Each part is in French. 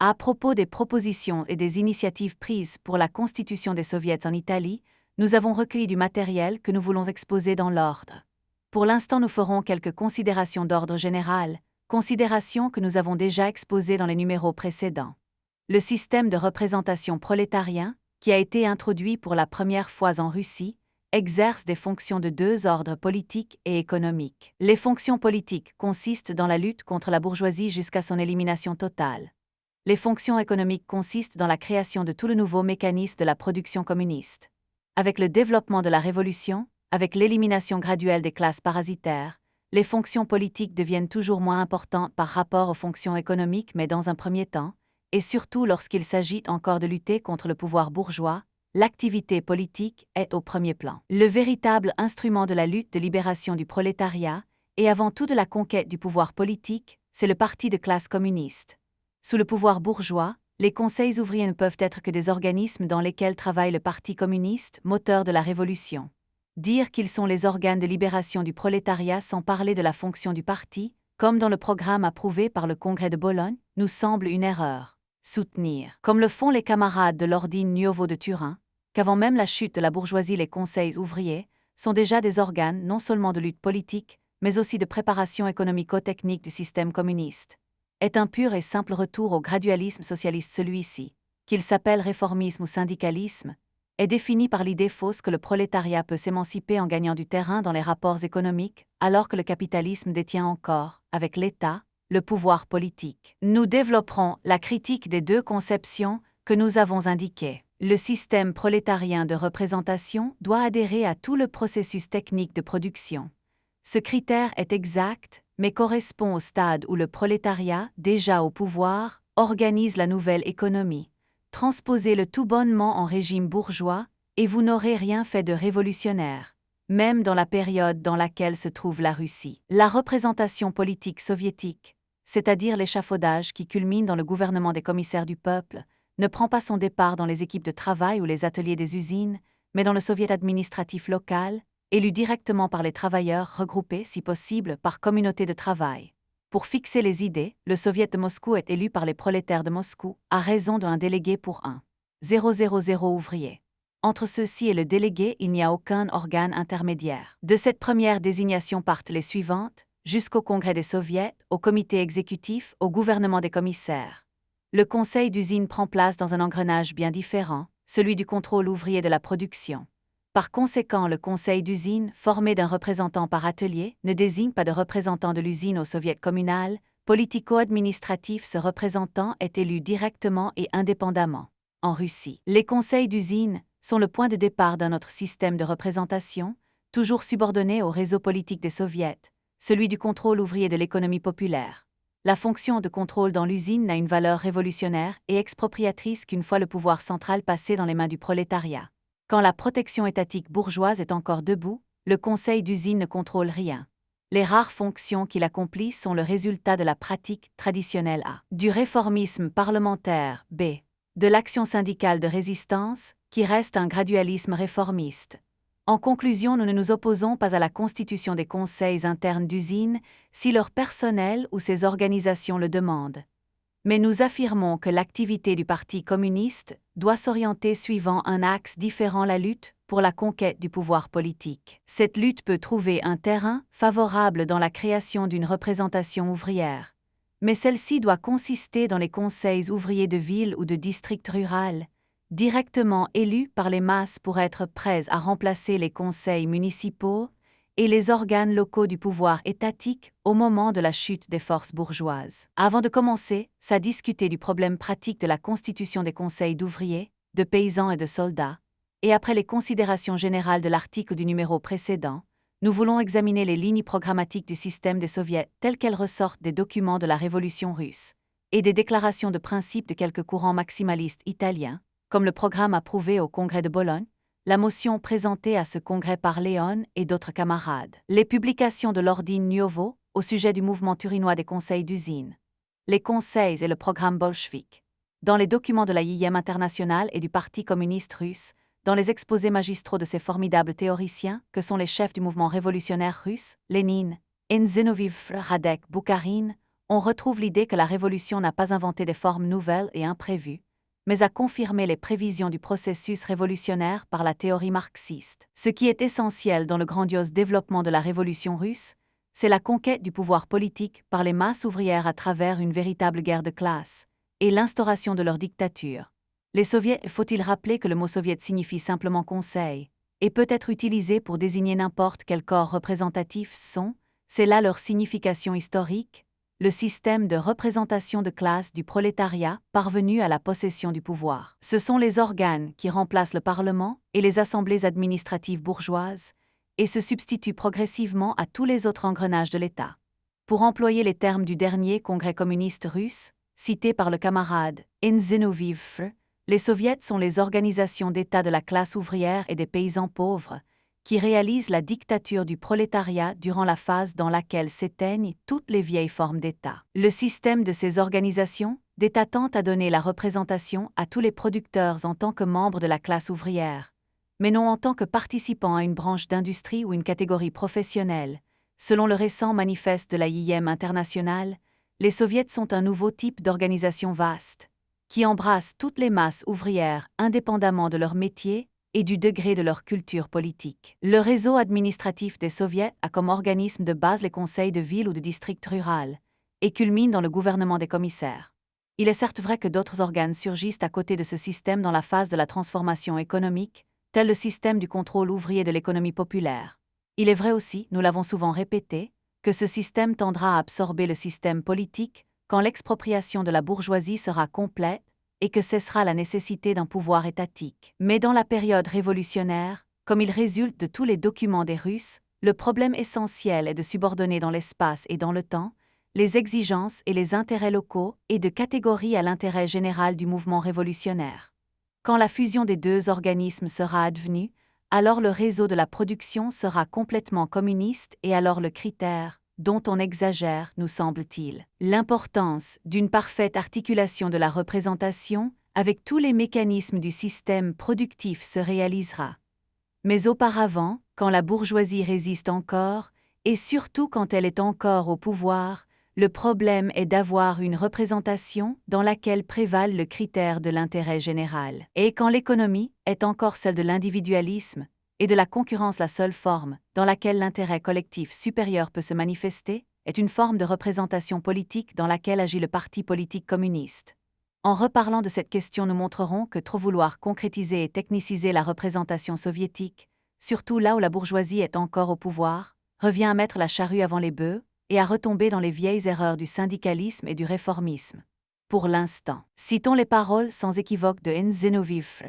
À propos des propositions et des initiatives prises pour la constitution des soviets en Italie, nous avons recueilli du matériel que nous voulons exposer dans l'ordre. Pour l'instant, nous ferons quelques considérations d'ordre général, considérations que nous avons déjà exposées dans les numéros précédents. Le système de représentation prolétarien, qui a été introduit pour la première fois en Russie, exerce des fonctions de deux ordres politiques et économiques. Les fonctions politiques consistent dans la lutte contre la bourgeoisie jusqu'à son élimination totale. Les fonctions économiques consistent dans la création de tout le nouveau mécanisme de la production communiste. Avec le développement de la révolution, avec l'élimination graduelle des classes parasitaires, les fonctions politiques deviennent toujours moins importantes par rapport aux fonctions économiques, mais dans un premier temps, et surtout lorsqu'il s'agit encore de lutter contre le pouvoir bourgeois, l'activité politique est au premier plan. Le véritable instrument de la lutte de libération du prolétariat, et avant tout de la conquête du pouvoir politique, c'est le parti de classe communiste. Sous le pouvoir bourgeois, les conseils ouvriers ne peuvent être que des organismes dans lesquels travaille le Parti communiste, moteur de la révolution. Dire qu'ils sont les organes de libération du prolétariat sans parler de la fonction du parti, comme dans le programme approuvé par le Congrès de Bologne, nous semble une erreur. Soutenir, comme le font les camarades de l'Ordine Nuovo de Turin, qu'avant même la chute de la bourgeoisie les conseils ouvriers sont déjà des organes non seulement de lutte politique, mais aussi de préparation économico-technique du système communiste, est un pur et simple retour au gradualisme socialiste. Celui-ci, qu'il s'appelle réformisme ou syndicalisme, est défini par l'idée fausse que le prolétariat peut s'émanciper en gagnant du terrain dans les rapports économiques, alors que le capitalisme détient encore, avec l'État, le pouvoir politique. Nous développerons la critique des deux conceptions que nous avons indiquées. Le système prolétarien de représentation doit adhérer à tout le processus technique de production. Ce critère est exact, mais correspond au stade où le prolétariat, déjà au pouvoir, organise la nouvelle économie. Transposez-le tout bonnement en régime bourgeois, et vous n'aurez rien fait de révolutionnaire, même dans la période dans laquelle se trouve la Russie. La représentation politique soviétique, c'est-à-dire l'échafaudage qui culmine dans le gouvernement des commissaires du peuple, ne prend pas son départ dans les équipes de travail ou les ateliers des usines, mais dans le soviet administratif local, élu directement par les travailleurs regroupés, si possible, par communauté de travail. Pour fixer les idées, le soviet de Moscou est élu par les prolétaires de Moscou, à raison d'un délégué pour 1,000 ouvriers. Entre ceux-ci et le délégué, il n'y a aucun organe intermédiaire. De cette première désignation partent les suivantes, jusqu'au congrès des soviets, au comité exécutif, au gouvernement des commissaires. Le conseil d'usine prend place dans un engrenage bien différent, celui du contrôle ouvrier de la production. Par conséquent, le conseil d'usine, formé d'un représentant par atelier, ne désigne pas de représentant de l'usine au soviet communal, politico-administratif. Ce représentant est élu directement et indépendamment. En Russie, les conseils d'usine sont le point de départ d'un autre système de représentation, toujours subordonné au réseau politique des soviets, celui du contrôle ouvrier de l'économie populaire. La fonction de contrôle dans l'usine n'a une valeur révolutionnaire et expropriatrice qu'une fois le pouvoir central passé dans les mains du prolétariat. Quand la protection étatique bourgeoise est encore debout, le conseil d'usine ne contrôle rien. Les rares fonctions qu'il accomplit sont le résultat de la pratique traditionnelle A. Du réformisme parlementaire B. De l'action syndicale de résistance, qui reste un gradualisme réformiste. En conclusion, nous ne nous opposons pas à la constitution des conseils internes d'usine si leur personnel ou ses organisations le demandent. Mais nous affirmons que l'activité du Parti communiste doit s'orienter suivant un axe différent: la lutte pour la conquête du pouvoir politique. Cette lutte peut trouver un terrain favorable dans la création d'une représentation ouvrière, mais celle-ci doit consister dans les conseils ouvriers de ville ou de district rural, directement élus par les masses pour être prêts à remplacer les conseils municipaux et les organes locaux du pouvoir étatique au moment de la chute des forces bourgeoises. Avant de commencer à discuter du problème pratique de la constitution des conseils d'ouvriers, de paysans et de soldats, et après les considérations générales de l'article du numéro précédent, nous voulons examiner les lignes programmatiques du système des soviets telles qu'elles ressortent des documents de la Révolution russe et des déclarations de principe de quelques courants maximalistes italiens, comme le programme approuvé au Congrès de Bologne, la motion présentée à ce congrès par Léon et d'autres camarades, les publications de l'Ordine Nuovo au sujet du mouvement turinois des conseils d'usine, les conseils et le programme bolchevique, dans les documents de la IM internationale et du Parti communiste russe, dans les exposés magistraux de ces formidables théoriciens que sont les chefs du mouvement révolutionnaire russe, Lénine, Zinoviev, Radek, Boukharine, on retrouve l'idée que la révolution n'a pas inventé des formes nouvelles et imprévues, mais a confirmé les prévisions du processus révolutionnaire par la théorie marxiste. Ce qui est essentiel dans le grandiose développement de la révolution russe, c'est la conquête du pouvoir politique par les masses ouvrières à travers une véritable guerre de classe, et l'instauration de leur dictature. Les soviets, faut-il rappeler que le mot soviet signifie simplement conseil, et peut être utilisé pour désigner n'importe quel corps représentatif c'est là leur signification historique, le système de représentation de classe du prolétariat parvenu à la possession du pouvoir. Ce sont les organes qui remplacent le Parlement et les assemblées administratives bourgeoises, et se substituent progressivement à tous les autres engrenages de l'État. Pour employer les termes du dernier congrès communiste russe, cité par le camarade Enzinoviev, les soviets sont les organisations d'État de la classe ouvrière et des paysans pauvres, qui réalisent la dictature du prolétariat durant la phase dans laquelle s'éteignent toutes les vieilles formes d'État. Le système de ces organisations d'État tente à donner la représentation à tous les producteurs en tant que membres de la classe ouvrière, mais non en tant que participants à une branche d'industrie ou une catégorie professionnelle. Selon le récent manifeste de la IM internationale, les soviets sont un nouveau type d'organisation vaste, qui embrasse toutes les masses ouvrières indépendamment de leur métier et du degré de leur culture politique. Le réseau administratif des soviets a comme organisme de base les conseils de ville ou de district rural, et culmine dans le gouvernement des commissaires. Il est certes vrai que d'autres organes surgissent à côté de ce système dans la phase de la transformation économique, tel le système du contrôle ouvrier de l'économie populaire. Il est vrai aussi, nous l'avons souvent répété, que ce système tendra à absorber le système politique quand l'expropriation de la bourgeoisie sera complète et que cessera la nécessité d'un pouvoir étatique. Mais dans la période révolutionnaire, comme il résulte de tous les documents des Russes, le problème essentiel est de subordonner dans l'espace et dans le temps les exigences et les intérêts locaux et de catégorie à l'intérêt général du mouvement révolutionnaire. Quand la fusion des deux organismes sera advenue, alors le réseau de la production sera complètement communiste et alors le critère, dont on exagère, nous semble-t-il, l'importance d'une parfaite articulation de la représentation avec tous les mécanismes du système productif se réalisera. Mais auparavant, quand la bourgeoisie résiste encore, et surtout quand elle est encore au pouvoir, le problème est d'avoir une représentation dans laquelle prévale le critère de l'intérêt général. Et quand l'économie est encore celle de l'individualisme, et de la concurrence la seule forme dans laquelle l'intérêt collectif supérieur peut se manifester, est une forme de représentation politique dans laquelle agit le parti politique communiste. En reparlant de cette question, nous montrerons que trop vouloir concrétiser et techniciser la représentation soviétique, surtout là où la bourgeoisie est encore au pouvoir, revient à mettre la charrue avant les bœufs et à retomber dans les vieilles erreurs du syndicalisme et du réformisme. Pour l'instant, citons les paroles sans équivoque de Enzinoviev.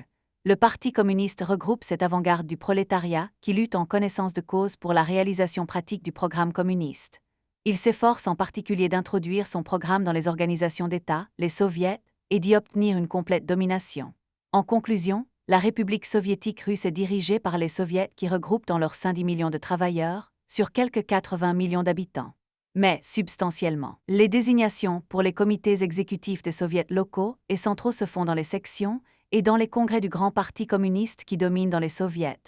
Le Parti communiste regroupe cette avant-garde du prolétariat qui lutte en connaissance de cause pour la réalisation pratique du programme communiste. Il s'efforce en particulier d'introduire son programme dans les organisations d'État, les soviets, et d'y obtenir une complète domination. En conclusion, la République soviétique russe est dirigée par les soviets qui regroupent dans leur sein 10 millions de travailleurs, sur quelques 80 millions d'habitants. Mais, substantiellement, les désignations pour les comités exécutifs des soviets locaux et centraux se font dans les sections et dans les congrès du grand parti communiste qui domine dans les soviets.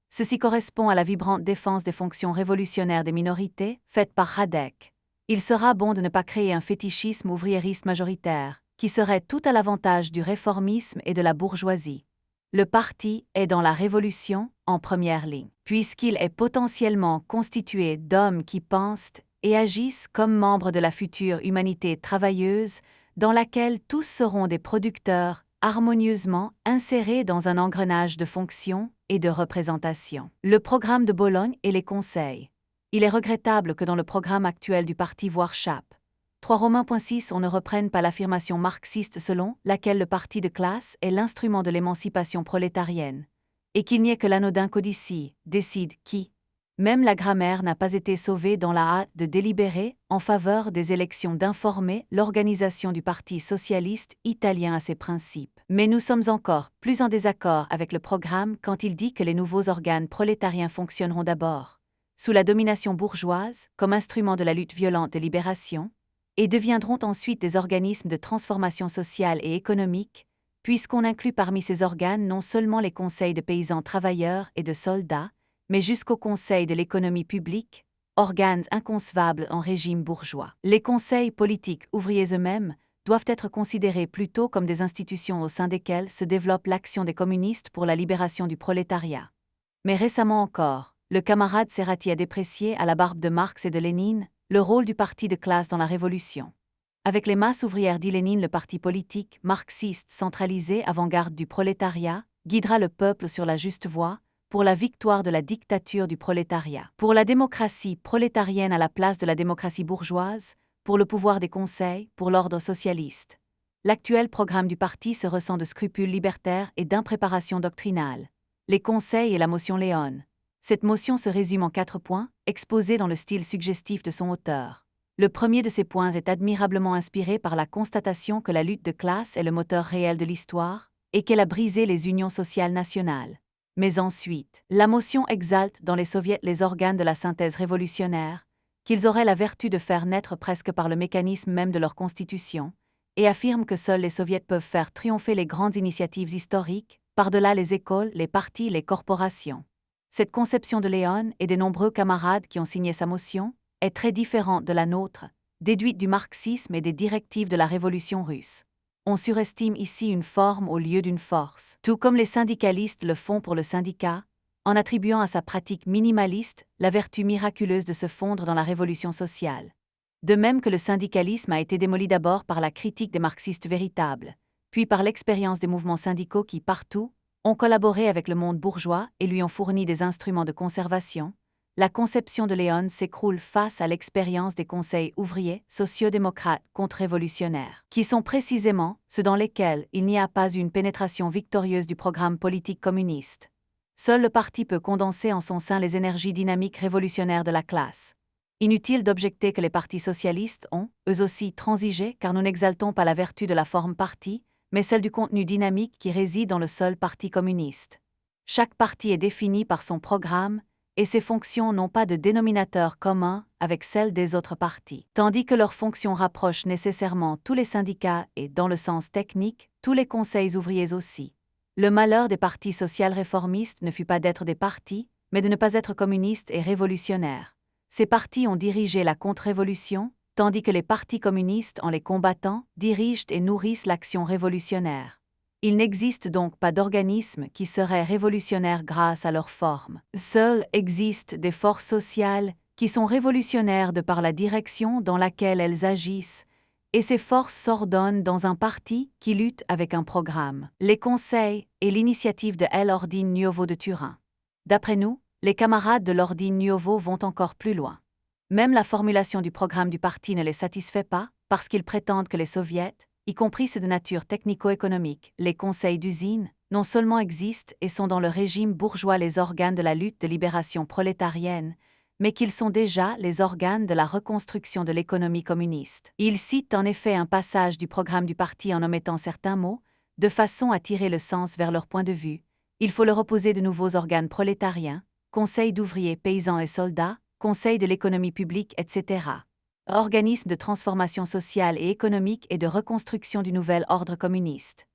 Ceci correspond à la vibrante défense des fonctions révolutionnaires des minorités, faite par Radek. Il sera bon de ne pas créer un fétichisme ouvriériste majoritaire, qui serait tout à l'avantage du réformisme et de la bourgeoisie. Le parti est dans la révolution en première ligne, puisqu'il est potentiellement constitué d'hommes qui pensent et agissent comme membres de la future humanité travailleuse, dans laquelle tous seront des producteurs, harmonieusement insérés dans un engrenage de fonctions et de représentation. Le programme de Bologne et les conseils. Il est regrettable que dans le programme actuel du parti Warshap, 3 Romains.6 on ne reprenne pas l'affirmation marxiste selon laquelle le parti de classe est l'instrument de l'émancipation prolétarienne, et qu'il n'y ait que l'anodin codicille, décide qui. Même la grammaire n'a pas été sauvée dans la hâte de délibérer en faveur des élections d'informer l'organisation du Parti socialiste italien à ses principes. Mais nous sommes encore plus en désaccord avec le programme quand il dit que les nouveaux organes prolétariens fonctionneront d'abord sous la domination bourgeoise comme instrument de la lutte violente de libération, et deviendront ensuite des organismes de transformation sociale et économique, puisqu'on inclut parmi ces organes non seulement les conseils de paysans travailleurs et de soldats, mais jusqu'au Conseil de l'économie publique, organes inconcevables en régime bourgeois. Les conseils politiques ouvriers eux-mêmes doivent être considérés plutôt comme des institutions au sein desquelles se développe l'action des communistes pour la libération du prolétariat. Mais récemment encore, le camarade Serrati a déprécié, à la barbe de Marx et de Lénine, le rôle du parti de classe dans la Révolution. Avec les masses ouvrières, dit Lénine, le parti politique, marxiste, centralisé, avant-garde du prolétariat, guidera le peuple sur la juste voie, pour la victoire de la dictature du prolétariat. Pour la démocratie prolétarienne à la place de la démocratie bourgeoise, pour le pouvoir des conseils, pour l'ordre socialiste. L'actuel programme du parti se ressent de scrupules libertaires et d'impréparation doctrinale. Les conseils et la motion Léon. Cette motion se résume en 4 points, exposés dans le style suggestif de son auteur. Le premier de ces points est admirablement inspiré par la constatation que la lutte de classe est le moteur réel de l'histoire, et qu'elle a brisé les unions sociales nationales. Mais ensuite, la motion exalte dans les soviets les organes de la synthèse révolutionnaire, qu'ils auraient la vertu de faire naître presque par le mécanisme même de leur constitution, et affirme que seuls les soviets peuvent faire triompher les grandes initiatives historiques, par-delà les écoles, les partis, les corporations. Cette conception de Léon et des nombreux camarades qui ont signé sa motion est très différente de la nôtre, déduite du marxisme et des directives de la révolution russe. On surestime ici une forme au lieu d'une force, tout comme les syndicalistes le font pour le syndicat, en attribuant à sa pratique minimaliste la vertu miraculeuse de se fondre dans la révolution sociale. De même que le syndicalisme a été démoli d'abord par la critique des marxistes véritables, puis par l'expérience des mouvements syndicaux qui, partout, ont collaboré avec le monde bourgeois et lui ont fourni des instruments de conservation, la conception de Léon s'écroule face à l'expérience des conseils ouvriers, sociodémocrates, contre-révolutionnaires, qui sont précisément ceux dans lesquels il n'y a pas eu une pénétration victorieuse du programme politique communiste. Seul le parti peut condenser en son sein les énergies dynamiques révolutionnaires de la classe. Inutile d'objecter que les partis socialistes ont, eux aussi, transigé, car nous n'exaltons pas la vertu de la forme parti, mais celle du contenu dynamique qui réside dans le seul parti communiste. Chaque parti est défini par son programme, et ses fonctions n'ont pas de dénominateur commun avec celles des autres partis, tandis que leurs fonctions rapprochent nécessairement tous les syndicats et, dans le sens technique, tous les conseils ouvriers aussi. Le malheur des partis social-réformistes ne fut pas d'être des partis, mais de ne pas être communistes et révolutionnaires. Ces partis ont dirigé la contre-révolution, tandis que les partis communistes, en les combattant, dirigent et nourrissent l'action révolutionnaire. Il n'existe donc pas d'organisme qui serait révolutionnaire grâce à leur forme. Seules existent des forces sociales qui sont révolutionnaires de par la direction dans laquelle elles agissent, et ces forces s'ordonnent dans un parti qui lutte avec un programme. Les conseils et l'initiative de l'Ordine Nuovo de Turin. D'après nous, les camarades de l'Ordine Nuovo vont encore plus loin. Même la formulation du programme du parti ne les satisfait pas, parce qu'ils prétendent que les soviets, y compris ceux de nature technico-économique, les conseils d'usine, non seulement existent et sont dans le régime bourgeois les organes de la lutte de libération prolétarienne, mais qu'ils sont déjà les organes de la reconstruction de l'économie communiste. Ils citent en effet un passage du programme du parti en omettant certains mots, de façon à tirer le sens vers leur point de vue. Il faut leur opposer de nouveaux organes prolétariens, conseils d'ouvriers, paysans et soldats, conseils de l'économie publique, etc. Organisme de transformation sociale et économique et de reconstruction du nouvel ordre communiste.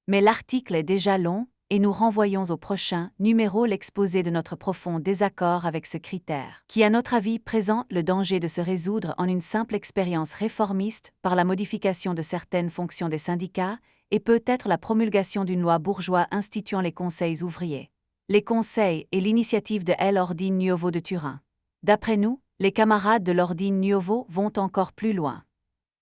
Mais l'article est déjà long, et nous renvoyons au prochain numéro l'exposé de notre profond désaccord avec ce critère, qui à notre avis présente le danger de se résoudre en une simple expérience réformiste par la modification de certaines fonctions des syndicats, et peut-être la promulgation d'une loi bourgeoise instituant les conseils ouvriers. Les conseils et l'initiative de l'Ordine Nuovo de Turin. D'après nous, les camarades de l'Ordine Nuovo vont encore plus loin.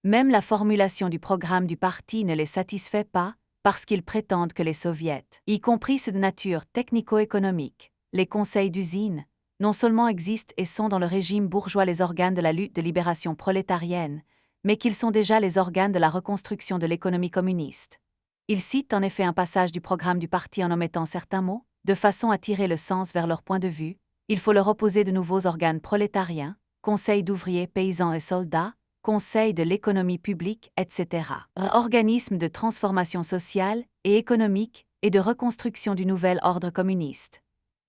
Même la formulation du programme du parti ne les satisfait pas, parce qu'ils prétendent que les soviets, y compris ceux de nature technico-économique, les conseils d'usine, non seulement existent et sont dans le régime bourgeois les organes de la lutte de libération prolétarienne, mais qu'ils sont déjà les organes de la reconstruction de l'économie communiste. Ils citent en effet un passage du programme du parti en omettant certains mots, de façon à tirer le sens vers leur point de vue. Il faut leur opposer de nouveaux organes prolétariens, conseils d'ouvriers, paysans et soldats, conseils de l'économie publique, etc. Organismes de transformation sociale et économique et de reconstruction du nouvel ordre communiste.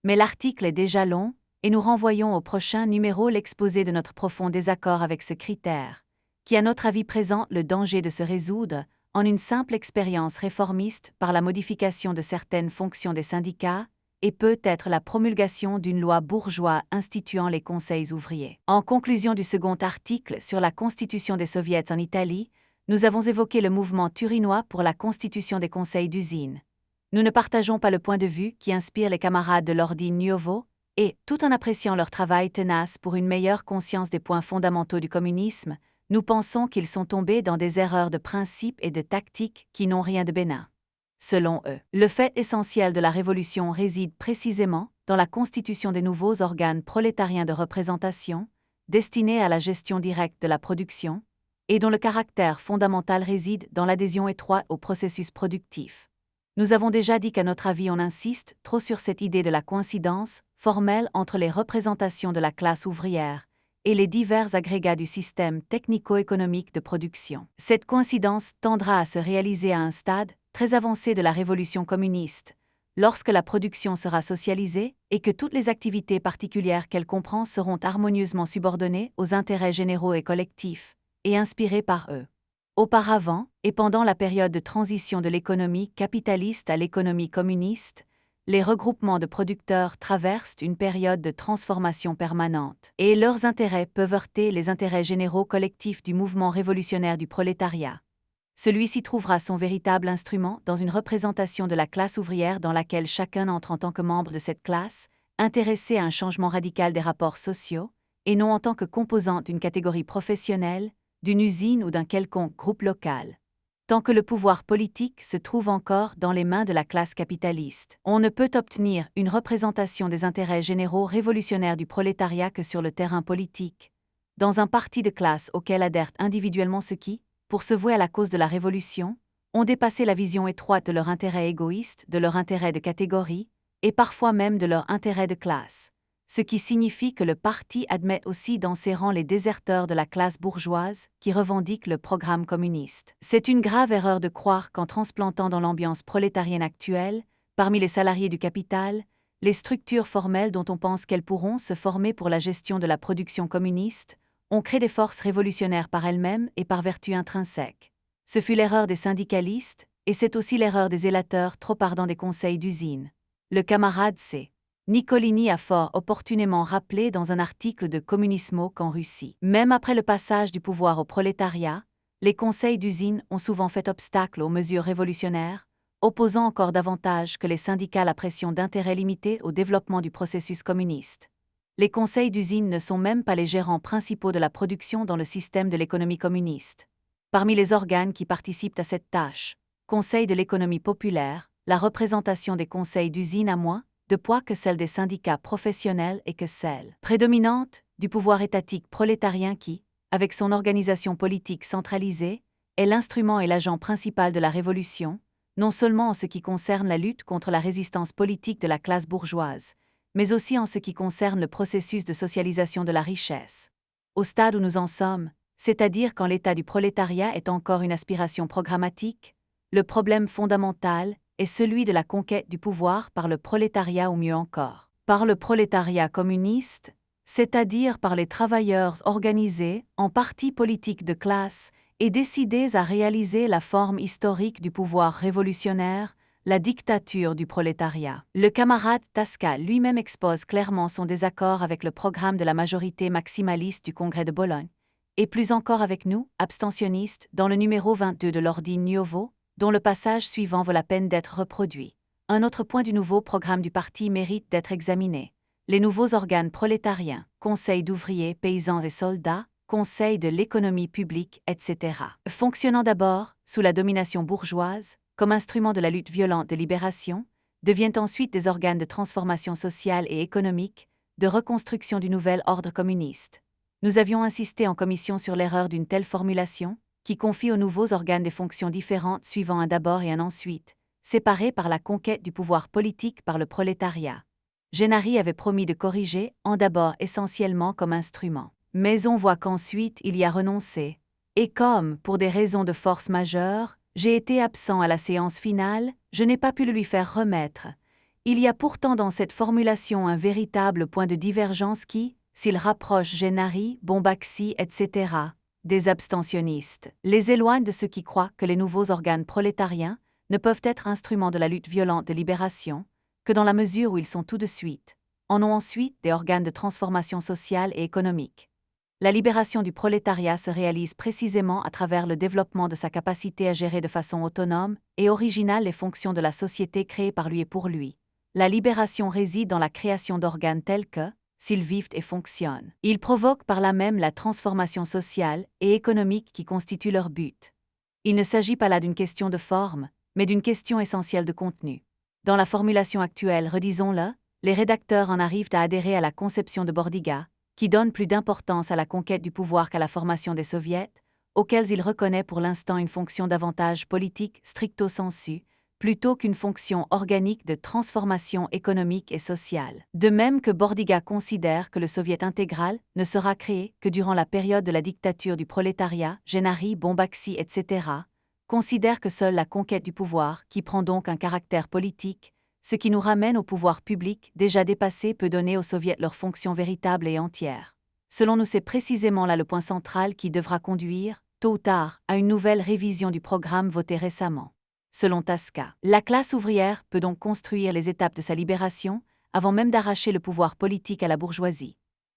Mais l'article est déjà long, et nous renvoyons au prochain numéro l'exposé de notre profond désaccord avec ce critère, qui à notre avis présente le danger de se résoudre en une simple expérience réformiste par la modification de certaines fonctions des syndicats, et peut-être la promulgation d'une loi bourgeoise instituant les conseils ouvriers. En conclusion du second article sur la constitution des soviets en Italie, nous avons évoqué le mouvement turinois pour la constitution des conseils d'usine. Nous ne partageons pas le point de vue qui inspire les camarades de l'Ordine Nuovo, et, tout en appréciant leur travail tenace pour une meilleure conscience des points fondamentaux du communisme, nous pensons qu'ils sont tombés dans des erreurs de principe et de tactique qui n'ont rien de bénin. Selon eux, le fait essentiel de la révolution réside précisément dans la constitution des nouveaux organes prolétariens de représentation, destinés à la gestion directe de la production, et dont le caractère fondamental réside dans l'adhésion étroite au processus productif. Nous avons déjà dit qu'à notre avis on insiste trop sur cette idée de la coïncidence formelle entre les représentations de la classe ouvrière et les divers agrégats du système technico-économique de production. Cette coïncidence tendra à se réaliser à un stade très avancé de la révolution communiste, lorsque la production sera socialisée et que toutes les activités particulières qu'elle comprend seront harmonieusement subordonnées aux intérêts généraux et collectifs, et inspirées par eux. Auparavant, et pendant la période de transition de l'économie capitaliste à l'économie communiste, les regroupements de producteurs traversent une période de transformation permanente, et leurs intérêts peuvent heurter les intérêts généraux collectifs du mouvement révolutionnaire du prolétariat. Celui-ci trouvera son véritable instrument dans une représentation de la classe ouvrière dans laquelle chacun entre en tant que membre de cette classe, intéressé à un changement radical des rapports sociaux, et non en tant que composante d'une catégorie professionnelle, d'une usine ou d'un quelconque groupe local. Tant que le pouvoir politique se trouve encore dans les mains de la classe capitaliste, on ne peut obtenir une représentation des intérêts généraux révolutionnaires du prolétariat que sur le terrain politique, dans un parti de classe auquel adhèrent individuellement ceux qui, pour se vouer à la cause de la révolution, ont dépassé la vision étroite de leur intérêt égoïste, de leur intérêt de catégorie, et parfois même de leur intérêt de classe, ce qui signifie que le parti admet aussi dans ses rangs les déserteurs de la classe bourgeoise qui revendiquent le programme communiste. C'est une grave erreur de croire qu'en transplantant dans l'ambiance prolétarienne actuelle, parmi les salariés du capital, les structures formelles dont on pense qu'elles pourront se former pour la gestion de la production communiste, on crée des forces révolutionnaires par elles-mêmes et par vertu intrinsèque. Ce fut l'erreur des syndicalistes, et c'est aussi l'erreur des zélateurs trop ardents des conseils d'usine. Le camarade C. Nicolini a fort opportunément rappelé dans un article de Communismo qu'en Russie, même après le passage du pouvoir au prolétariat, les conseils d'usine ont souvent fait obstacle aux mesures révolutionnaires, opposant encore davantage que les syndicats la pression d'intérêts limités au développement du processus communiste. Les conseils d'usine ne sont même pas les gérants principaux de la production dans le système de l'économie communiste. Parmi les organes qui participent à cette tâche, Conseil de l'économie populaire, la représentation des conseils d'usine a moins de poids que celle des syndicats professionnels et que celle prédominante du pouvoir étatique prolétarien qui, avec son organisation politique centralisée, est l'instrument et l'agent principal de la révolution, non seulement en ce qui concerne la lutte contre la résistance politique de la classe bourgeoise, mais aussi en ce qui concerne le processus de socialisation de la richesse. Au stade où nous en sommes, c'est-à-dire quand l'état du prolétariat est encore une aspiration programmatique, le problème fondamental est celui de la conquête du pouvoir par le prolétariat ou mieux encore, par le prolétariat communiste, c'est-à-dire par les travailleurs organisés en partis politiques de classe et décidés à réaliser la forme historique du pouvoir révolutionnaire, la dictature du prolétariat. Le camarade Tasca lui-même expose clairement son désaccord avec le programme de la majorité maximaliste du Congrès de Bologne, et plus encore avec nous, abstentionnistes, dans le numéro 22 de l'Ordine Nuovo, dont le passage suivant vaut la peine d'être reproduit. Un autre point du nouveau programme du parti mérite d'être examiné. Les nouveaux organes prolétariens, conseils d'ouvriers, paysans et soldats, conseils de l'économie publique, etc. Fonctionnant d'abord, sous la domination bourgeoise, comme instrument de la lutte violente de libération, deviennent ensuite des organes de transformation sociale et économique, de reconstruction du nouvel ordre communiste. Nous avions insisté en commission sur l'erreur d'une telle formulation, qui confie aux nouveaux organes des fonctions différentes suivant un d'abord et un ensuite, séparés par la conquête du pouvoir politique par le prolétariat. Gennari avait promis de corriger en d'abord essentiellement comme instrument. Mais on voit qu'ensuite il y a renoncé. Et comme, pour des raisons de force majeure, j'ai été absent à la séance finale, je n'ai pas pu le lui faire remettre. Il y a pourtant dans cette formulation un véritable point de divergence qui, s'il rapproche Gennari, Bombaxi, etc., des abstentionnistes, les éloigne de ceux qui croient que les nouveaux organes prolétariens ne peuvent être instruments de la lutte violente de libération, que dans la mesure où ils sont tout de suite, en ont ensuite des organes de transformation sociale et économique. La libération du prolétariat se réalise précisément à travers le développement de sa capacité à gérer de façon autonome et originale les fonctions de la société créée par lui et pour lui. La libération réside dans la création d'organes tels que, s'ils vivent et fonctionnent, ils provoquent par là même la transformation sociale et économique qui constitue leur but. Il ne s'agit pas là d'une question de forme, mais d'une question essentielle de contenu. Dans la formulation actuelle, redisons-le, les rédacteurs en arrivent à adhérer à la conception de Bordiga, qui donne plus d'importance à la conquête du pouvoir qu'à la formation des soviets, auxquels il reconnaît pour l'instant une fonction davantage politique stricto sensu, plutôt qu'une fonction organique de transformation économique et sociale. De même que Bordiga considère que le soviet intégral ne sera créé que durant la période de la dictature du prolétariat, Gennari, Bombaxi, etc., considère que seule la conquête du pouvoir, qui prend donc un caractère politique, ce qui nous ramène au pouvoir public déjà dépassé peut donner aux soviets leur fonction véritable et entière. Selon nous, c'est précisément là le point central qui devra conduire, tôt ou tard, à une nouvelle révision du programme voté récemment. Selon Tasca, la classe ouvrière peut donc construire les étapes de sa libération avant même d'arracher le pouvoir politique à la bourgeoisie.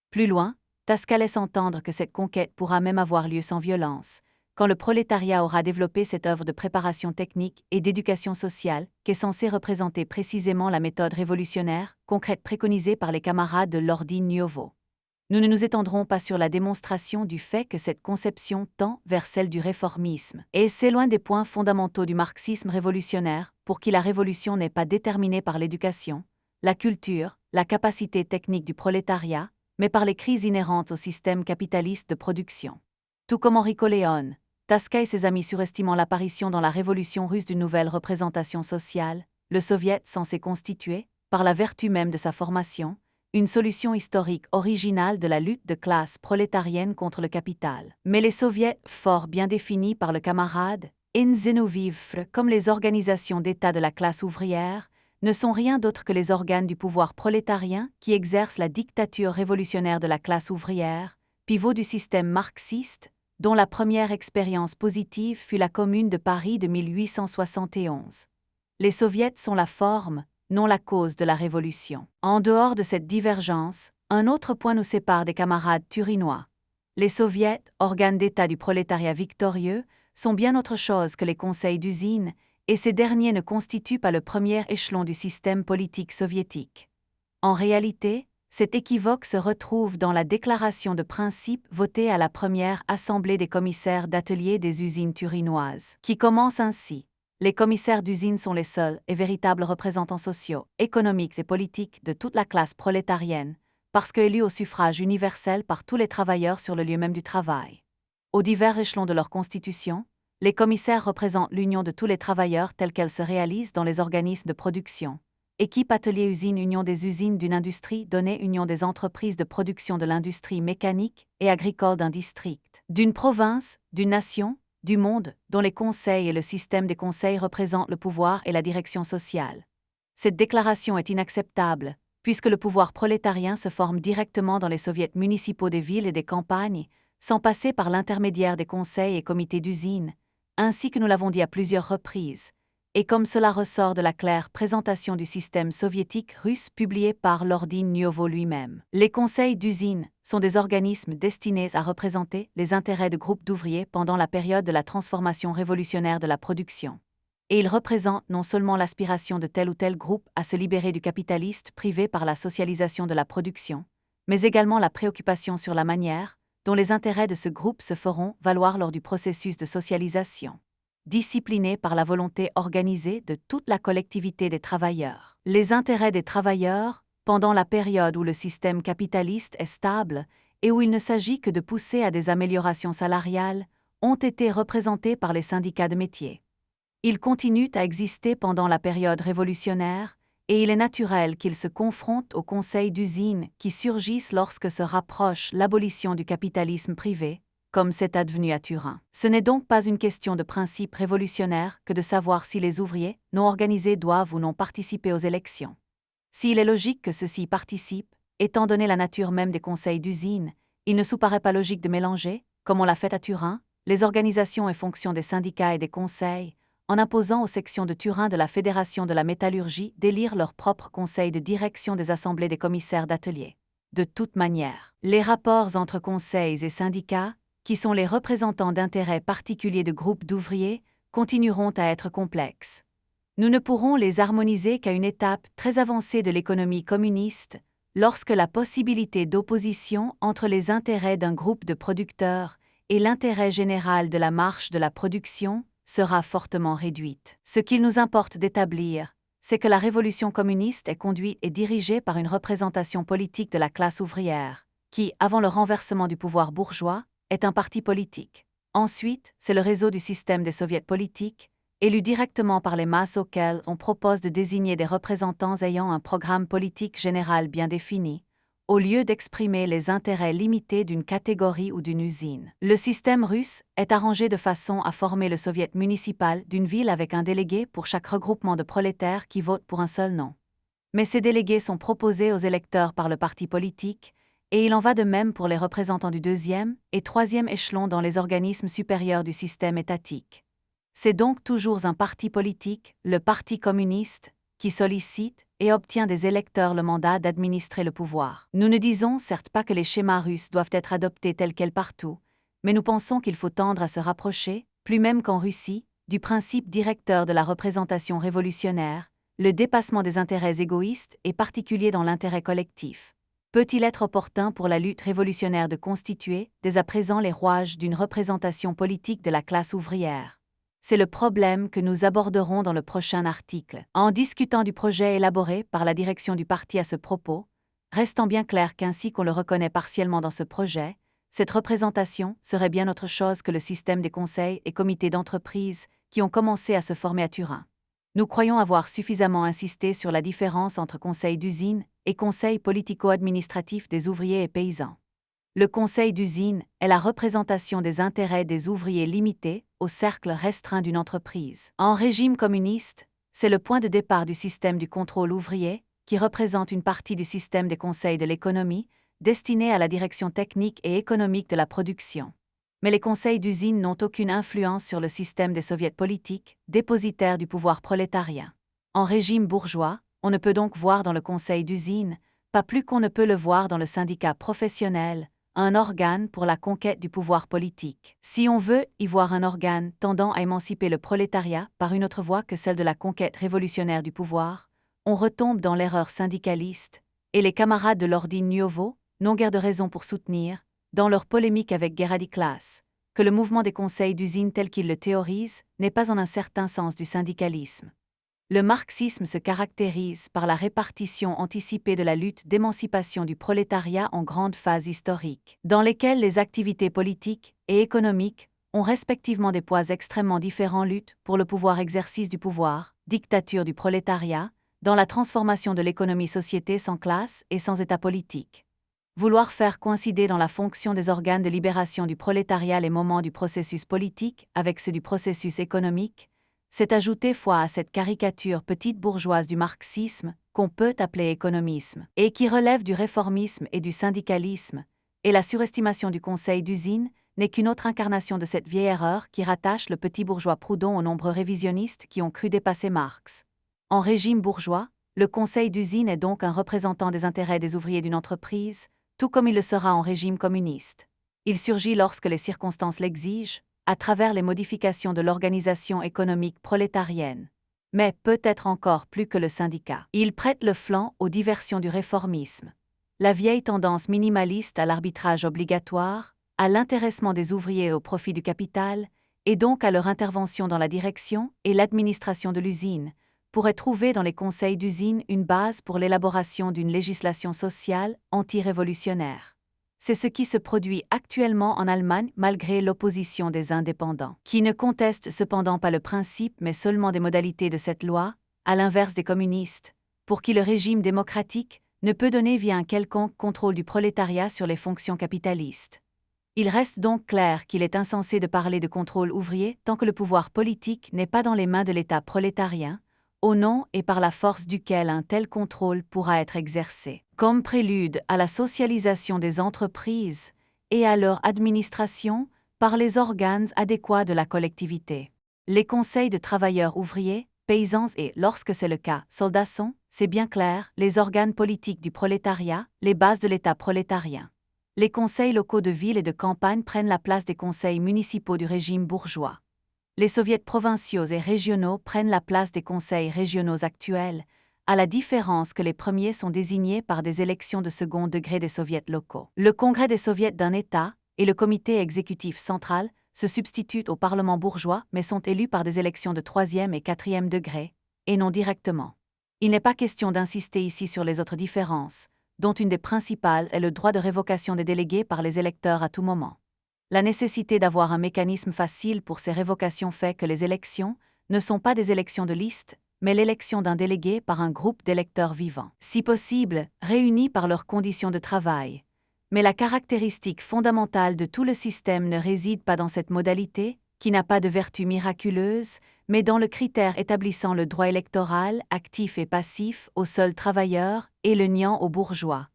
Plus loin, Tasca laisse entendre que cette conquête pourra même avoir lieu sans violence, quand le prolétariat aura développé cette œuvre de préparation technique et d'éducation sociale qu'est censée représenter précisément la méthode révolutionnaire, concrète préconisée par les camarades de l'Ordine Nuovo. Nous ne nous étendrons pas sur la démonstration du fait que cette conception tend vers celle du réformisme, et c'est loin des points fondamentaux du marxisme révolutionnaire, pour qui la révolution n'est pas déterminée par l'éducation, la culture, la capacité technique du prolétariat, mais par les crises inhérentes au système capitaliste de production. Tout comme Enrico Leone, Tasca et ses amis surestimant l'apparition dans la révolution russe d'une nouvelle représentation sociale, le soviet censé constituer, par la vertu même de sa formation, une solution historique originale de la lutte de classe prolétarienne contre le capital. Mais les soviets, fort bien définis par le camarade Inzenovivre comme les organisations d'État de la classe ouvrière, ne sont rien d'autre que les organes du pouvoir prolétarien qui exercent la dictature révolutionnaire de la classe ouvrière, pivot du système marxiste, dont la première expérience positive fut la Commune de Paris de 1871. Les soviets sont la forme, non la cause de la révolution. En dehors de cette divergence, un autre point nous sépare des camarades turinois. Les soviets, organes d'État du prolétariat victorieux, sont bien autre chose que les conseils d'usine, et ces derniers ne constituent pas le premier échelon du système politique soviétique. En réalité, cet équivoque se retrouve dans la déclaration de principe votée à la première assemblée des commissaires d'atelier des usines turinoises, qui commence ainsi. Les commissaires d'usine sont les seuls et véritables représentants sociaux, économiques et politiques de toute la classe prolétarienne, parce qu'élus au suffrage universel par tous les travailleurs sur le lieu même du travail. Aux divers échelons de leur constitution, les commissaires représentent l'union de tous les travailleurs telle qu'elle se réalise dans les organismes de production. Équipe atelier-usine union des usines d'une industrie donnée union des entreprises de production de l'industrie mécanique et agricole d'un district, d'une province, d'une nation, du monde, dont les conseils et le système des conseils représentent le pouvoir et la direction sociale. Cette déclaration est inacceptable, puisque le pouvoir prolétarien se forme directement dans les soviets municipaux des villes et des campagnes, sans passer par l'intermédiaire des conseils et comités d'usine, ainsi que nous l'avons dit à plusieurs reprises, et comme cela ressort de la claire présentation du système soviétique russe publiée par l'Ordine Nuovo lui-même. Les conseils d'usine sont des organismes destinés à représenter les intérêts de groupes d'ouvriers pendant la période de la transformation révolutionnaire de la production. Et ils représentent non seulement l'aspiration de tel ou tel groupe à se libérer du capitaliste privé par la socialisation de la production, mais également la préoccupation sur la manière dont les intérêts de ce groupe se feront valoir lors du processus de socialisation, discipliné par la volonté organisée de toute la collectivité des travailleurs. Les intérêts des travailleurs, pendant la période où le système capitaliste est stable et où il ne s'agit que de pousser à des améliorations salariales, ont été représentés par les syndicats de métier. Ils continuent à exister pendant la période révolutionnaire, et il est naturel qu'ils se confrontent aux conseils d'usine qui surgissent lorsque se rapproche l'abolition du capitalisme privé, comme c'est advenu à Turin. Ce n'est donc pas une question de principe révolutionnaire que de savoir si les ouvriers non organisés doivent ou non participer aux élections. S'il est logique que ceux-ci participent, étant donné la nature même des conseils d'usine, il ne sous-paraît pas logique de mélanger, comme on l'a fait à Turin, les organisations et fonctions des syndicats et des conseils, en imposant aux sections de Turin de la Fédération de la métallurgie d'élire leur propre conseil de direction des assemblées des commissaires d'atelier. De toute manière, les rapports entre conseils et syndicats, qui sont les représentants d'intérêts particuliers de groupes d'ouvriers, continueront à être complexes. Nous ne pourrons les harmoniser qu'à une étape très avancée de l'économie communiste, lorsque la possibilité d'opposition entre les intérêts d'un groupe de producteurs et l'intérêt général de la marche de la production sera fortement réduite. Ce qu'il nous importe d'établir, c'est que la révolution communiste est conduite et dirigée par une représentation politique de la classe ouvrière, qui, avant le renversement du pouvoir bourgeois, est un parti politique. Ensuite, c'est le réseau du système des soviets politiques, élu directement par les masses auxquelles on propose de désigner des représentants ayant un programme politique général bien défini, au lieu d'exprimer les intérêts limités d'une catégorie ou d'une usine. Le système russe est arrangé de façon à former le soviet municipal d'une ville avec un délégué pour chaque regroupement de prolétaires qui votent pour un seul nom. Mais ces délégués sont proposés aux électeurs par le parti politique, et il en va de même pour les représentants du deuxième et troisième échelon dans les organismes supérieurs du système étatique. C'est donc toujours un parti politique, le Parti communiste, qui sollicite et obtient des électeurs le mandat d'administrer le pouvoir. Nous ne disons certes pas que les schémas russes doivent être adoptés tels quels partout, mais nous pensons qu'il faut tendre à se rapprocher, plus même qu'en Russie, du principe directeur de la représentation révolutionnaire, le dépassement des intérêts égoïstes et particuliers dans l'intérêt collectif. Peut-il être opportun pour la lutte révolutionnaire de constituer, dès à présent, les rouages d'une représentation politique de la classe ouvrière? C'est le problème que nous aborderons dans le prochain article. En discutant du projet élaboré par la direction du parti à ce propos, restant bien clair qu'ainsi qu'on le reconnaît partiellement dans ce projet, cette représentation serait bien autre chose que le système des conseils et comités d'entreprise qui ont commencé à se former à Turin. Nous croyons avoir suffisamment insisté sur la différence entre conseil d'usine et conseil politico-administratif des ouvriers et paysans. Le conseil d'usine est la représentation des intérêts des ouvriers limités au cercle restreint d'une entreprise. En régime communiste, c'est le point de départ du système du contrôle ouvrier, qui représente une partie du système des conseils de l'économie, destiné à la direction technique et économique de la production. Mais les conseils d'usine n'ont aucune influence sur le système des soviets politiques, dépositaires du pouvoir prolétarien. En régime bourgeois, on ne peut donc voir dans le conseil d'usine, pas plus qu'on ne peut le voir dans le syndicat professionnel, un organe pour la conquête du pouvoir politique. Si on veut y voir un organe tendant à émanciper le prolétariat par une autre voie que celle de la conquête révolutionnaire du pouvoir, on retombe dans l'erreur syndicaliste, et les camarades de l'Ordine Nuovo n'ont guère de raison pour soutenir, dans leur polémique avec Gerhard Claes, que le mouvement des conseils d'usine tel qu'il le théorise n'est pas en un certain sens du syndicalisme. Le marxisme se caractérise par la répartition anticipée de la lutte d'émancipation du prolétariat en grandes phases historiques, dans lesquelles les activités politiques et économiques ont respectivement des poids extrêmement différents: lutte pour le pouvoir, exercice du pouvoir, dictature du prolétariat, dans la transformation de l'économie-société sans classe et sans état politique. Vouloir faire coïncider dans la fonction des organes de libération du prolétariat les moments du processus politique avec ceux du processus économique, c'est ajouter foi à cette caricature petite bourgeoise du marxisme, qu'on peut appeler économisme, et qui relève du réformisme et du syndicalisme, et la surestimation du conseil d'usine n'est qu'une autre incarnation de cette vieille erreur qui rattache le petit bourgeois Proudhon aux nombreux révisionnistes qui ont cru dépasser Marx. En régime bourgeois, le conseil d'usine est donc un représentant des intérêts des ouvriers d'une entreprise, tout comme il le sera en régime communiste. Il surgit lorsque les circonstances l'exigent, à travers les modifications de l'organisation économique prolétarienne. Mais peut-être encore plus que le syndicat. Il prête le flanc aux diversions du réformisme. La vieille tendance minimaliste à l'arbitrage obligatoire, à l'intéressement des ouvriers au profit du capital, et donc à leur intervention dans la direction et l'administration de l'usine, pourrait trouver dans les conseils d'usine une base pour l'élaboration d'une législation sociale anti-révolutionnaire. C'est ce qui se produit actuellement en Allemagne malgré l'opposition des indépendants, qui ne contestent cependant pas le principe mais seulement des modalités de cette loi, à l'inverse des communistes, pour qui le régime démocratique ne peut donner via un quelconque contrôle du prolétariat sur les fonctions capitalistes. Il reste donc clair qu'il est insensé de parler de contrôle ouvrier tant que le pouvoir politique n'est pas dans les mains de l'État prolétarien, au nom et par la force duquel un tel contrôle pourra être exercé, comme prélude à la socialisation des entreprises et à leur administration par les organes adéquats de la collectivité. Les conseils de travailleurs ouvriers, paysans et, lorsque c'est le cas, soldats sont, c'est bien clair, les organes politiques du prolétariat, les bases de l'État prolétarien. Les conseils locaux de ville et de campagne prennent la place des conseils municipaux du régime bourgeois. Les soviets provinciaux et régionaux prennent la place des conseils régionaux actuels, à la différence que les premiers sont désignés par des élections de second degré des soviets locaux. Le congrès des soviets d'un État et le comité exécutif central se substituent au Parlement bourgeois mais sont élus par des élections de troisième et quatrième degré, et non directement. Il n'est pas question d'insister ici sur les autres différences, dont une des principales est le droit de révocation des délégués par les électeurs à tout moment. La nécessité d'avoir un mécanisme facile pour ces révocations fait que les élections ne sont pas des élections de liste, mais l'élection d'un délégué par un groupe d'électeurs vivants, si possible, réunis par leurs conditions de travail. Mais la caractéristique fondamentale de tout le système ne réside pas dans cette modalité, qui n'a pas de vertu miraculeuse, mais dans le critère établissant le droit électoral, actif et passif, aux seuls travailleurs et le niant aux bourgeois.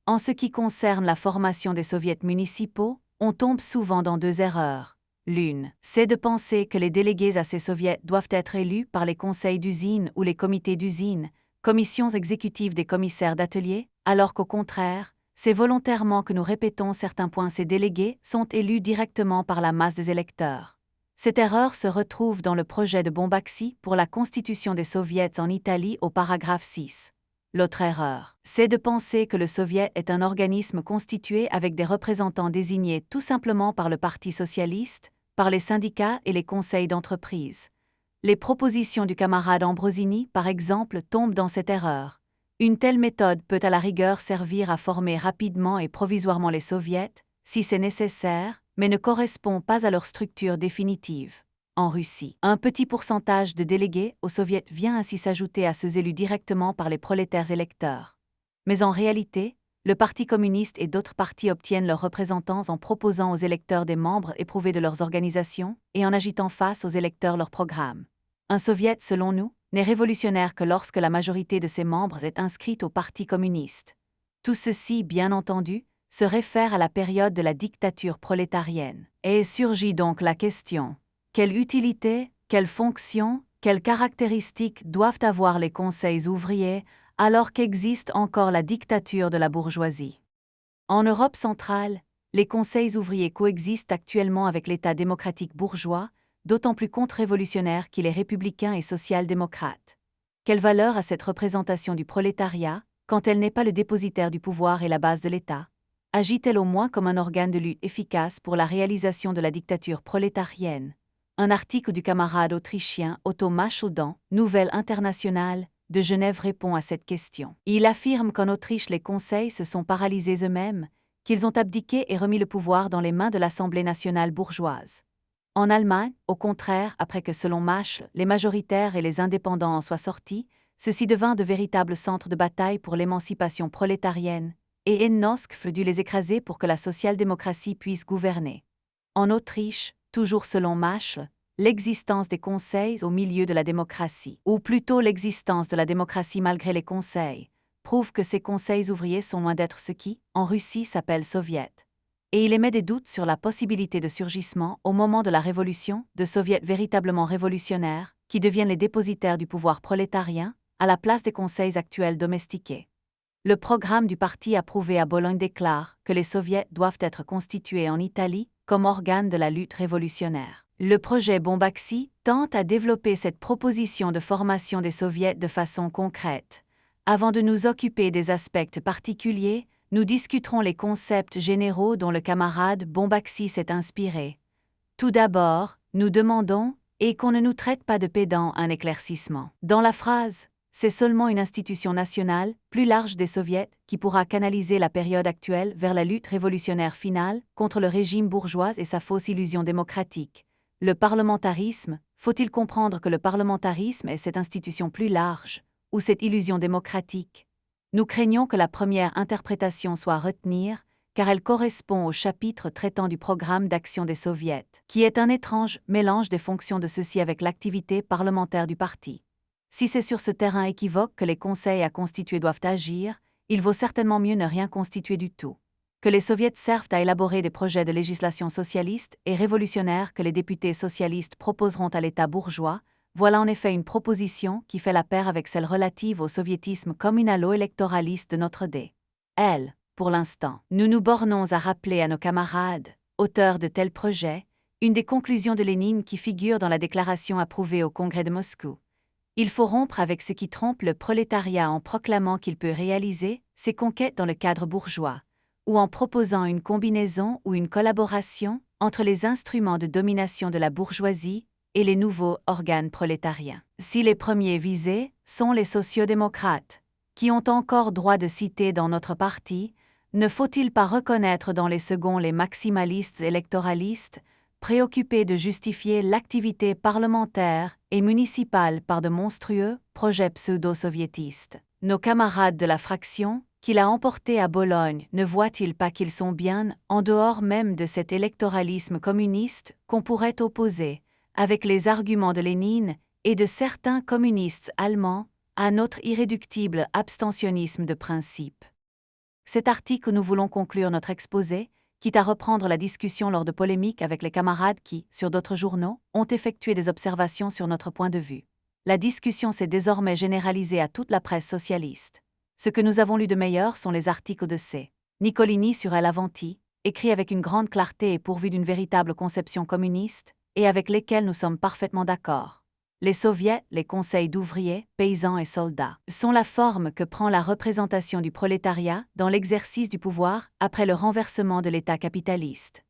En ce qui concerne la formation des soviets municipaux, on tombe souvent dans deux erreurs. L'une, c'est de penser que les délégués à ces soviets doivent être élus par les conseils d'usine ou les comités d'usine, commissions exécutives des commissaires d'atelier, alors qu'au contraire, c'est volontairement que nous répétons certains points. Ces délégués sont élus directement par la masse des électeurs. Cette erreur se retrouve dans le projet de Bombaxi pour la constitution des soviets en Italie au paragraphe 6. L'autre erreur, c'est de penser que le soviet est un organisme constitué avec des représentants désignés tout simplement par le Parti socialiste, par les syndicats et les conseils d'entreprise. Les propositions du camarade Ambrosini, par exemple, tombent dans cette erreur. Une telle méthode peut à la rigueur servir à former rapidement et provisoirement les soviets, si c'est nécessaire, mais ne correspond pas à leur structure définitive. En Russie, un petit pourcentage de délégués aux soviets vient ainsi s'ajouter à ceux élus directement par les prolétaires électeurs. Mais en réalité, le Parti communiste et d'autres partis obtiennent leurs représentants en proposant aux électeurs des membres éprouvés de leurs organisations et en agitant face aux électeurs leur programme. Un soviet, selon nous, n'est révolutionnaire que lorsque la majorité de ses membres est inscrite au Parti communiste. Tout ceci, bien entendu, se réfère à la période de la dictature prolétarienne. Et surgit donc la question: quelle utilité, quelle fonction, quelles caractéristiques doivent avoir les conseils ouvriers alors qu'existe encore la dictature de la bourgeoisie? En Europe centrale, les conseils ouvriers coexistent actuellement avec l'État démocratique bourgeois, d'autant plus contre-révolutionnaire qu'il est républicain et social-démocrate. Quelle valeur a cette représentation du prolétariat, quand elle n'est pas le dépositaire du pouvoir et la base de l'État? Agit-elle au moins comme un organe de lutte efficace pour la réalisation de la dictature prolétarienne? Un article du camarade autrichien Otto Maschaudan, Nouvelle internationale, de Genève répond à cette question. Il affirme qu'en Autriche les conseils se sont paralysés eux-mêmes, qu'ils ont abdiqué et remis le pouvoir dans les mains de l'Assemblée nationale bourgeoise. En Allemagne, au contraire, après que selon Masch, les majoritaires et les indépendants en soient sortis, ceci devint de véritables centres de bataille pour l'émancipation prolétarienne, et Enosk dut les écraser pour que la social-démocratie puisse gouverner. En Autriche, toujours selon Masch, l'existence des conseils au milieu de la démocratie, ou plutôt l'existence de la démocratie malgré les conseils, prouve que ces conseils ouvriers sont loin d'être ce qui, en Russie, s'appelle soviet. Et il émet des doutes sur la possibilité de surgissement, au moment de la Révolution, de soviets véritablement révolutionnaires, qui deviennent les dépositaires du pouvoir prolétarien, à la place des conseils actuels domestiqués. Le programme du parti approuvé à Bologne déclare que les soviets doivent être constitués en Italie comme organe de la lutte révolutionnaire. Le projet Bombaxi tente à développer cette proposition de formation des soviets de façon concrète. Avant de nous occuper des aspects particuliers, nous discuterons les concepts généraux dont le camarade Bombaxi s'est inspiré. Tout d'abord, nous demandons, et qu'on ne nous traite pas de pédant, un éclaircissement. Dans la phrase « c'est seulement une institution nationale, plus large des soviets, qui pourra canaliser la période actuelle vers la lutte révolutionnaire finale contre le régime bourgeois et sa fausse illusion démocratique. Le parlementarisme, faut-il comprendre que le parlementarisme est cette institution plus large, ou cette illusion démocratique? Nous craignons que la première interprétation soit à retenir, car elle correspond au chapitre traitant du programme d'action des soviets, qui est un étrange mélange des fonctions de ceux-ci avec l'activité parlementaire du parti. Si c'est sur ce terrain équivoque que les conseils à constituer doivent agir, il vaut certainement mieux ne rien constituer du tout. que les soviets servent à élaborer des projets de législation socialiste et révolutionnaire que les députés socialistes proposeront à l'État bourgeois, voilà en effet une proposition qui fait la paire avec celle relative au soviétisme communalo-électoraliste de notre D.L. Pour l'instant, nous nous bornons à rappeler à nos camarades, auteurs de tels projets, une des conclusions de Lénine qui figure dans la déclaration approuvée au Congrès de Moscou. Il faut rompre avec ce qui trompe le prolétariat en proclamant qu'il peut réaliser ses conquêtes dans le cadre bourgeois, ou en proposant une combinaison ou une collaboration entre les instruments de domination de la bourgeoisie et les nouveaux organes prolétariens. Si les premiers visés sont les sociodémocrates, qui ont encore droit de citer dans notre parti, ne faut-il pas reconnaître dans les seconds les maximalistes électoralistes, préoccupés de justifier l'activité parlementaire et municipale par de monstrueux projets pseudo-soviétistes? Nos camarades de la fraction, qui l'a emporté à Bologne, ne voient-ils pas qu'ils sont bien en dehors même de cet électoralisme communiste qu'on pourrait opposer, avec les arguments de Lénine et de certains communistes allemands, à notre irréductible abstentionnisme de principe? Cet article, nous voulons conclure notre exposé, quitte à reprendre la discussion lors de polémiques avec les camarades qui, sur d'autres journaux, ont effectué des observations sur notre point de vue. La discussion s'est désormais généralisée à toute la presse socialiste. Ce que nous avons lu de meilleur sont les articles de C. Nicolini sur El Avanti, écrits avec une grande clarté et pourvus d'une véritable conception communiste, et avec lesquels nous sommes parfaitement d'accord. Les soviets, les conseils d'ouvriers, paysans et soldats, sont la forme que prend la représentation du prolétariat dans l'exercice du pouvoir après le renversement de l'État capitaliste.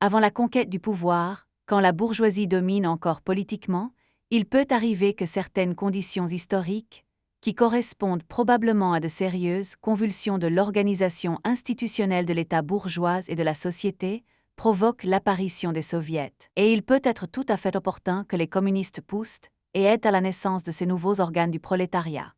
Avant la conquête du pouvoir, quand la bourgeoisie domine encore politiquement, il peut arriver que certaines conditions historiques, qui correspondent probablement à de sérieuses convulsions de l'organisation institutionnelle de l'État bourgeoise et de la société, provoquent l'apparition des soviets. Et il peut être tout à fait opportun que les communistes poussent et aident à la naissance de ces nouveaux organes du prolétariat.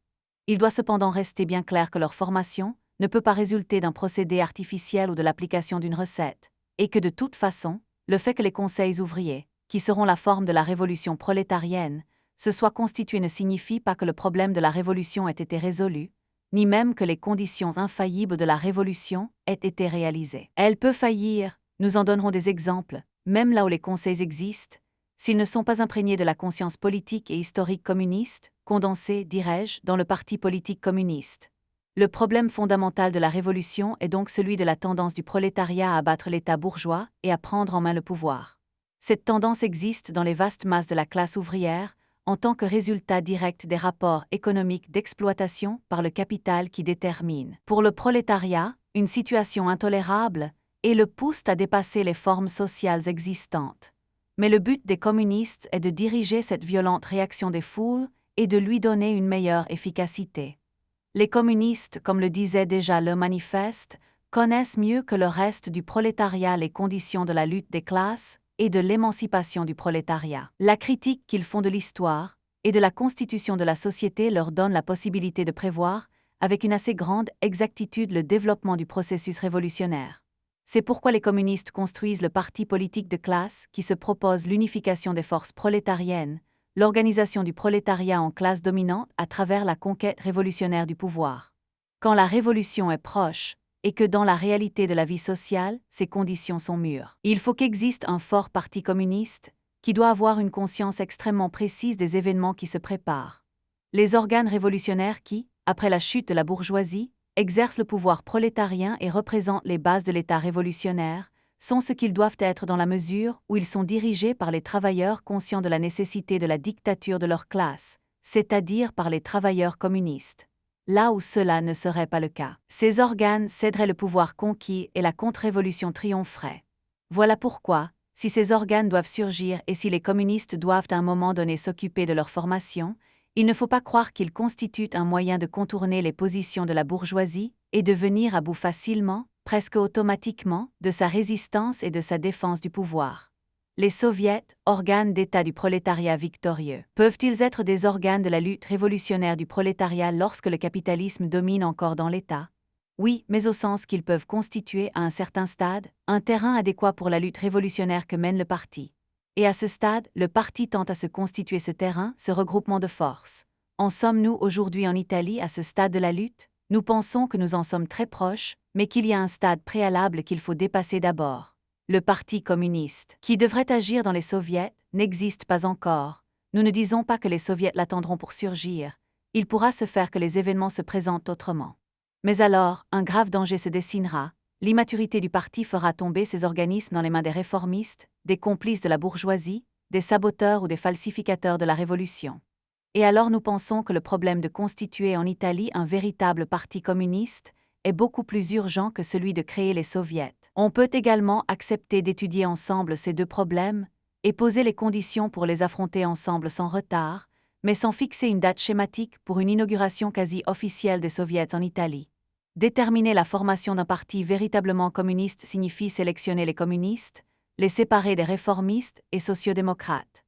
Il doit cependant rester bien clair que leur formation ne peut pas résulter d'un procédé artificiel ou de l'application d'une recette, et que de toute façon, le fait que les conseils ouvriers, qui seront la forme de la révolution prolétarienne, se soient constitués ne signifie pas que le problème de la révolution ait été résolu, ni même que les conditions infaillibles de la révolution aient été réalisées. Elle peut faillir, nous en donnerons des exemples, même là où les conseils existent, s'ils ne sont pas imprégnés de la conscience politique et historique communiste, condensée, dirais-je, dans le parti politique communiste. Le problème fondamental de la révolution est donc celui de la tendance du prolétariat à abattre l'État bourgeois et à prendre en main le pouvoir. Cette tendance existe dans les vastes masses de la classe ouvrière, en tant que résultat direct des rapports économiques d'exploitation par le capital qui détermine, pour le prolétariat, une situation intolérable, et le poussent à dépasser les formes sociales existantes. Mais le but des communistes est de diriger cette violente réaction des foules et de lui donner une meilleure efficacité. Les communistes, comme le disait déjà le manifeste, connaissent mieux que le reste du prolétariat les conditions de la lutte des classes et de l'émancipation du prolétariat. La critique qu'ils font de l'histoire et de la constitution de la société leur donne la possibilité de prévoir, avec une assez grande exactitude, le développement du processus révolutionnaire. C'est pourquoi les communistes construisent le parti politique de classe qui se propose l'unification des forces prolétariennes, l'organisation du prolétariat en classe dominante à travers la conquête révolutionnaire du pouvoir. Quand la révolution est proche, et que dans la réalité de la vie sociale, ces conditions sont mûres, il faut qu'existe un fort parti communiste, qui doit avoir une conscience extrêmement précise des événements qui se préparent. Les organes révolutionnaires qui, après la chute de la bourgeoisie, exercent le pouvoir prolétarien et représentent les bases de l'État révolutionnaire, sont ce qu'ils doivent être dans la mesure où ils sont dirigés par les travailleurs conscients de la nécessité de la dictature de leur classe, c'est-à-dire par les travailleurs communistes. Là où cela ne serait pas le cas, ces organes céderaient le pouvoir conquis et la contre-révolution triompherait. Voilà pourquoi, si ces organes doivent surgir et si les communistes doivent à un moment donné s'occuper de leur formation, il ne faut pas croire qu'ils constituent un moyen de contourner les positions de la bourgeoisie et de venir à bout facilement, presque automatiquement, de sa résistance et de sa défense du pouvoir. Les soviets, organes d'État du prolétariat victorieux, peuvent-ils être des organes de la lutte révolutionnaire du prolétariat lorsque le capitalisme domine encore dans l'État? Oui, mais au sens qu'ils peuvent constituer à un certain stade un terrain adéquat pour la lutte révolutionnaire que mène le parti. Et à ce stade, le parti tente à se constituer ce terrain, ce regroupement de forces. En sommes-nous aujourd'hui en Italie à ce stade de la lutte? Nous pensons que nous en sommes très proches, mais qu'il y a un stade préalable qu'il faut dépasser d'abord. Le Parti communiste, qui devrait agir dans les soviets, n'existe pas encore. Nous ne disons pas que les soviets l'attendront pour surgir. Il pourra se faire que les événements se présentent autrement. Mais alors, un grave danger se dessinera. L'immaturité du parti fera tomber ces organismes dans les mains des réformistes, des complices de la bourgeoisie, des saboteurs ou des falsificateurs de la révolution. Et alors nous pensons que le problème de constituer en Italie un véritable parti communiste est beaucoup plus urgent que celui de créer les soviets. On peut également accepter d'étudier ensemble ces deux problèmes et poser les conditions pour les affronter ensemble sans retard, mais sans fixer une date schématique pour une inauguration quasi officielle des soviets en Italie. Déterminer la formation d'un parti véritablement communiste signifie sélectionner les communistes, les séparer des réformistes et sociodémocrates.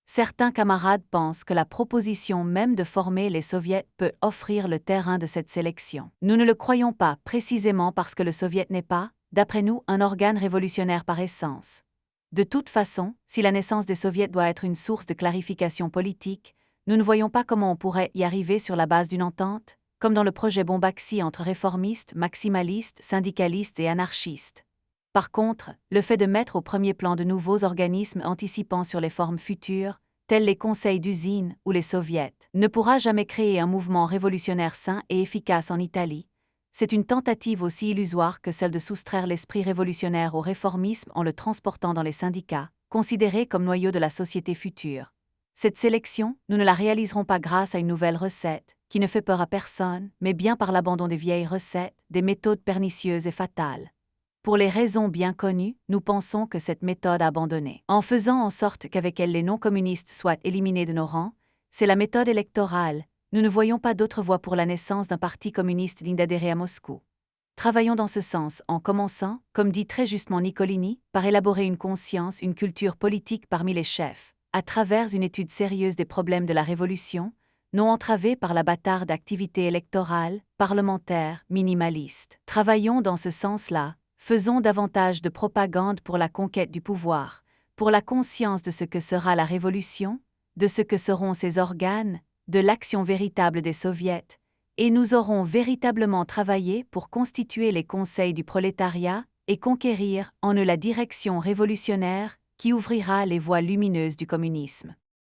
Certains camarades pensent que la proposition même de former les soviets peut offrir le terrain de cette sélection. Nous ne le croyons pas précisément parce que le soviet n'est pas, d'après nous, un organe révolutionnaire par essence. De toute façon, si la naissance des soviets doit être une source de clarification politique, nous ne voyons pas comment on pourrait y arriver sur la base d'une entente, comme dans le projet Bombaxi entre réformistes, maximalistes, syndicalistes et anarchistes. Par contre, le fait de mettre au premier plan de nouveaux organismes anticipant sur les formes futures, tels les conseils d'usine ou les soviets, ne pourra jamais créer un mouvement révolutionnaire sain et efficace en Italie. C'est une tentative aussi illusoire que celle de soustraire l'esprit révolutionnaire au réformisme en le transportant dans les syndicats, considérés comme noyaux de la société future. Cette sélection, nous ne la réaliserons pas grâce à une nouvelle recette, qui ne fait peur à personne, mais bien par l'abandon des vieilles recettes, des méthodes pernicieuses et fatales. Pour les raisons bien connues, nous pensons que cette méthode abandonnée, en faisant en sorte qu'avec elle les non-communistes soient éliminés de nos rangs, c'est la méthode électorale. Nous ne voyons pas d'autre voie pour la naissance d'un parti communiste digne d'adhérer à Moscou. Travaillons dans ce sens en commençant, comme dit très justement Niccolini, par élaborer une conscience, une culture politique parmi les chefs, à travers une étude sérieuse des problèmes de la Révolution, non entravée par la bâtarde activité électorale, parlementaire, minimaliste. Travaillons dans ce sens-là. Faisons davantage de propagande pour la conquête du pouvoir, pour la conscience de ce que sera la révolution, de ce que seront ses organes, de l'action véritable des soviets, et nous aurons véritablement travaillé pour constituer les conseils du prolétariat et conquérir en eux la direction révolutionnaire qui ouvrira les voies lumineuses du communisme.